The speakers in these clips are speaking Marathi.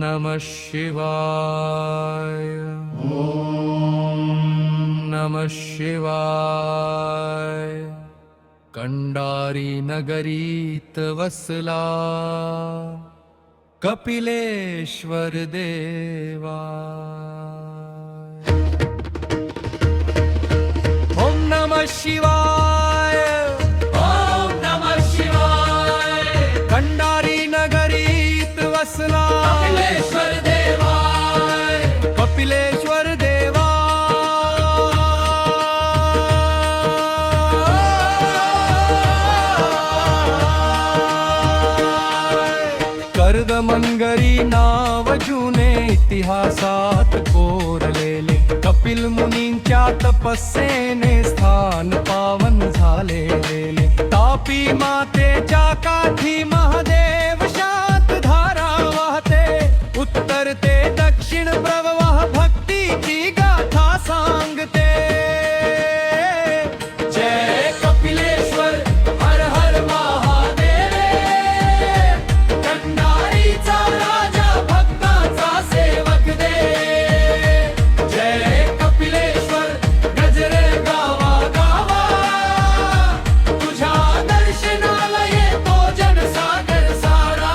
नमः शिवाय। नमः शिवाय। कंडारी नगरीत वसला कपिलेश्वर देवा। ओम नमः शिवाय। ओम नमः शिवाय। कंडारी नगरीत वसला कपिलेश्वर देवा। कपिलेश्वर देवा। कर्दमंगरी नाव जुने इतिहासात कोरलेले, कपिल मुनींच्या तपस्येने स्थान पावन झालेले। तापी मातेच्या काठी महादेव शांत धारा वाहते, उत्तर ते दक्षिण प्रवाह भक्तीची गाथा सांगते। जय कपिलेश्वर हर हर महादेव। कंडारीचा राजा भक्ताचा सेवक दे। जय कपिलेश्वर गजरे गावा गावा, तुझ्या दर्शनाला येतो जनसागर सारा।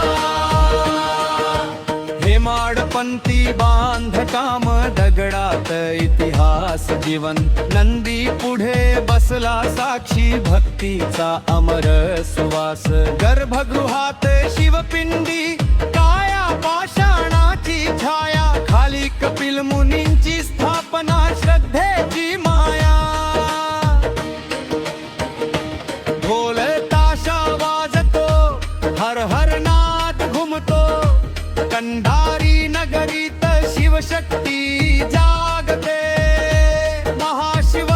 हेमाडपंथी बांधकाम दगडात इतिहास जिवंत, नंदी पुढे बसला साक्षी भक्तीचा अमर सुवास। गर्भगृहात शिवपिंडी काया पाषाणाची छाया, खाली कपिल मुनींची स्थापना श्रद्धेची माया। ढोल ताशा वाजतो, हर हर नाद घुमतो, कंधारी नगरीत शिवशक्ती जागते। महाशिव